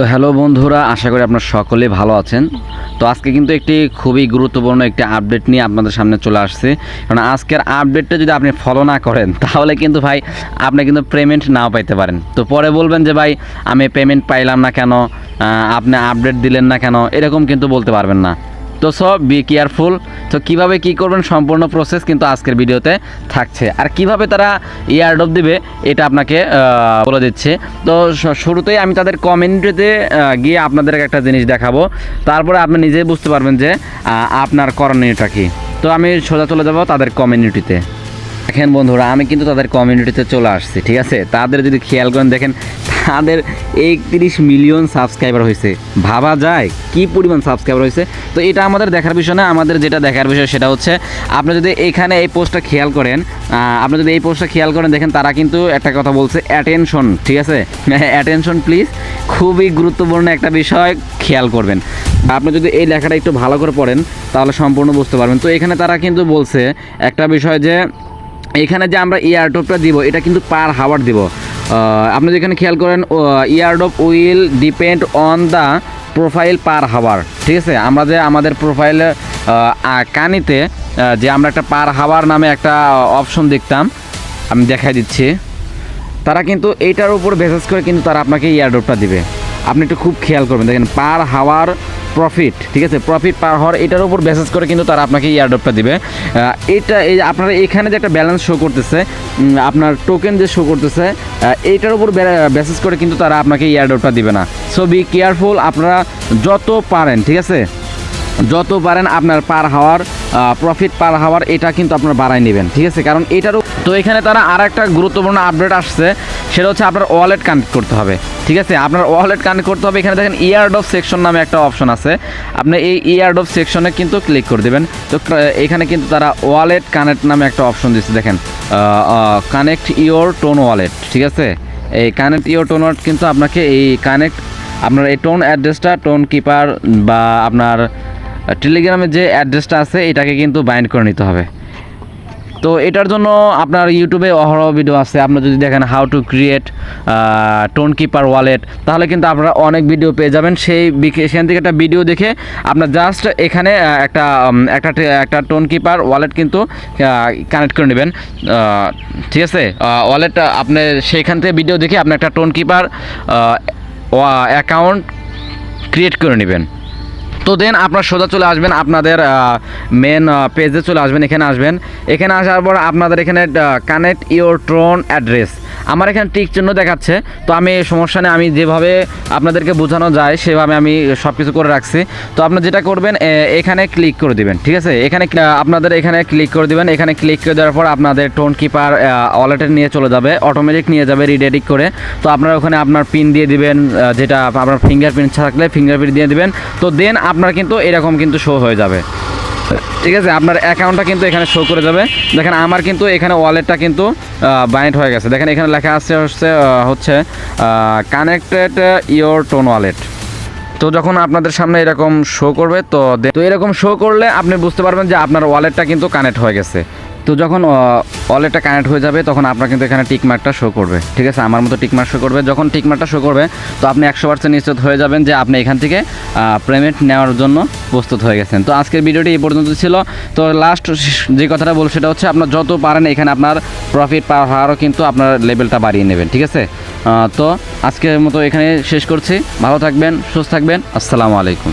তো হ্যালো বন্ধুরা, আশা করি আপনারা সকলে ভালো আছেন। তো আজকে কিন্তু একটি খুবই গুরুত্বপূর্ণ একটি আপডেট নিয়ে আপনাদের সামনে চলে আসছে। কারণ আজকের আপডেটটা যদি আপনি ফলো না করেন তাহলে কিন্তু ভাই আপনি কিন্তু পেমেন্ট নাও পাইতে পারেন। তো পরে বলবেন যে ভাই আমি পেমেন্ট পাইলাম না কেন, আপনি আপডেট দিলেন না কেন, এরকম কিন্তু বলতে পারবেন না। তো সব বি কেয়ারফুল। তো কিভাবে কি করবেন সম্পূর্ণ প্রসেস কিন্তু আজকের ভিডিওতে থাকছে, আর কিভাবে তারা ইয়ারড্রপ দিবে এটা আপনাকে বলে দিচ্ছে। তো শুরুতেই আমি তাদের কমিউনিটিতে গিয়ে আপনাদের একটা জিনিস দেখাবো, তারপরে আপনি নিজেই বুঝতে পারবেন যে আপনার করণীয়টা কী। তো আমি সোজা চলে যাব তাদের কমিউনিটিতে। দেখেন বন্ধুরা, আমি কিন্তু তাদের কমিউনিটিতে চলে আসছি, ঠিক আছে। তাদের যদি খেয়াল করেন, দেখেন তাদের 31 মিলিয়ন সাবস্ক্রাইবার হয়েছে। ভাবা যায় কি পরিমাণ সাবস্ক্রাইবার হয়েছে। তো এটা আমাদের দেখার বিষয় না, আমাদের যেটা দেখার বিষয় সেটা হচ্ছে আপনি যদি এখানে এই পোস্টটা খেয়াল করেন, দেখেন তারা কিন্তু একটা কথা বলছে, অ্যাটেনশন, ঠিক আছে, অ্যাটেনশন প্লিজ। খুবই গুরুত্বপূর্ণ একটা বিষয়, খেয়াল করবেন। আপনি যদি এই লেখাটা একটু ভালো করে পড়েন তাহলে সম্পূর্ণ বুঝতে পারবেন। তো এখানে তারা কিন্তু বলছে একটা বিষয় যে এখানে যে আমরা ইয়ারড্রপটা দিব এটা কিন্তু পার হাওয়ার দিব। আপনি যেখানে খেয়াল করেন, eardrop will depend on the profile per hour, ঠিক আছে। আমরা যে আমাদের প্রোফাইলে কানিতে যে আমরা একটা পার হাওয়ার নামে একটা অপশন দেখতাম, আমি দেখাই দিচ্ছি। তারা কিন্তু এইটার উপর বেসিস করে কিন্তু তারা আপনাকে ইয়ারড্রপটা দিবে। আপনি একটু খুব খেয়াল করবেন, দেখেন পার হাওয়ার প্রফিট, ঠিক আছে, প্রফিট পার হাওয়ার, এটার উপর বেসিস করে কিন্তু তারা আপনাকে ইয়ারড্রপটা দিবে। এটা এই আপনারা এখানে যে একটা ব্যালেন্স শো করতেছে, আপনার টোকেন যে শো করতেছে, এইটার উপর বেসিস করে কিন্তু তারা আপনাকে ইয়ারড্রপটা দিবে না। So be careful. আপনারা যত পারেন, ঠিক আছে, যত পারেন আপনার পার হাওয়ার প্রফিট পার হাওয়ার এটা কিন্তু আপনারা বাড়াই নেবেন, ঠিক আছে। কারণ এটারও তো এখানে তারা আর একটা গুরুত্বপূর্ণ আপডেট আসছে, সেটা হচ্ছে আপনার ওয়ালেট কানেক্ট করতে হবে, ঠিক আছে। আপনার ওয়ালেট কানেক্ট করতে হবে। এখানে দেখেন ইয়ারড্রপ সেকশন নামে একটা অপশন আছে, আপনি এই ইয়ারড্রপ সেকশনে কিন্তু ক্লিক করে দেবেন। তো এখানে কিন্তু তারা ওয়ালেট কানেক্ট নামে একটা অপশন দিচ্ছে, দেখেন কানেক্ট ইওর টোন ওয়ালেট, ঠিক আছে। এই কানেক্ট ইওর টোন ওয়ালেট কিন্তু আপনাকে এই আপনার এই টোন অ্যাড্রেসটা টোন কিপার বা আপনার টেলিগ্রামের যে অ্যাড্রেসটা আছে এটাকে কিন্তু বাইন্ড করে নিতে হবে। তো এটার জন্য আপনার ইউটিউবে অহরহ ভিডিও আছে। আপনার যদি দেখেন how to create tone keeper wallet, তাহলে কিন্তু আপনারা অনেক ভিডিও পেয়ে যাবেন। সেখান থেকে একটা ভিডিও দেখে আপনার জাস্ট এখানে একটা টোন কিপার ওয়ালেট কিন্তু কানেক্ট করে নেবেন, ঠিক আছে। ওয়ালেট আপনি সেইখান থেকে ভিডিও দেখে আপনি একটা টোন কিপার অ্যাকাউন্ট ক্রিয়েট করে নেবেন। তো দেন আপনার সোজা চলে আসবেন আপনাদের মেন পেজে চলে আসবেন। এখানে আসার পর আপনাদের এখানে কানেক্ট ইওর টোন অ্যাড্রেস, আমার এখানে টিক চিহ্ন দেখাচ্ছে। তো আমি সমস্যা নেই, আমি যেভাবে আপনাদেরকে বোঝানো যায় সেভাবে আমি সব কিছু করে রাখছি। তো আপনারা যেটা করবেন, এখানে ক্লিক করে দিবেন, ঠিক আছে। আপনাদের এখানে ক্লিক করে দিবেন। এখানে ক্লিক করে দেওয়ার পর আপনাদের টোন কিপার ওয়ালেটের নিয়ে চলে যাবে, অটোমেটিক নিয়ে যাবে রিডেডিক করে। তো আপনারা ওখানে আপনার পিন দিয়ে দিবেন, যেটা আপনার ফিঙ্গারপ্রিন্ট থাকলে ফিঙ্গারপ্রিন্ট দিয়ে দিবেন। তো দেন আপনার কিন্তু এরকম কিন্তু শো হয়ে যাবে, ঠিক আছে। আপনার অ্যাকাউন্টটা কিন্তু এখানে শো করে যাবে। দেখেন আমার কিন্তু এখানে ওয়ালেটটা কিন্তু বাইন্ড হয়ে গেছে। দেখেন এখানে লেখা হচ্ছে কানেক্টেড ইওর টোন ওয়ালেট। তো যখন আপনাদের সামনে এরকম শো করবে, তো এরকম শো করলে আপনি বুঝতে পারবেন যে আপনার ওয়ালেটটা কিন্তু কানেক্ট হয়ে গেছে। তো যখন ওয়ালেটটা কানেক্ট হয়ে যাবে তখন আপনার কিন্তু এখানে টিকমার্কটা শো করবে, ঠিক আছে। আমার মতো টিকমার্ক শো করবে। যখন টিকমার্কটা শো করবে তো আপনি 100% নিশ্চিত হয়ে যাবেন যে আপনি এখান থেকে পেমেন্ট নেওয়ার জন্য প্রস্তুত হয়ে গেছেন। তো আজকের ভিডিওটি এই পর্যন্ত ছিল। তো লাস্ট যে কথাটা বলবো সেটা হচ্ছে আপনার যত পারেন এখানে আপনার প্রফিট পাওয়ার হারও কিন্তু আপনার লেভেলটা বাড়িয়ে নেবেন, ঠিক আছে। তো আজকের মতো এখানে শেষ করছি। ভালো থাকবেন, সুস্থ থাকবেন। আসসালামু আলাইকুম।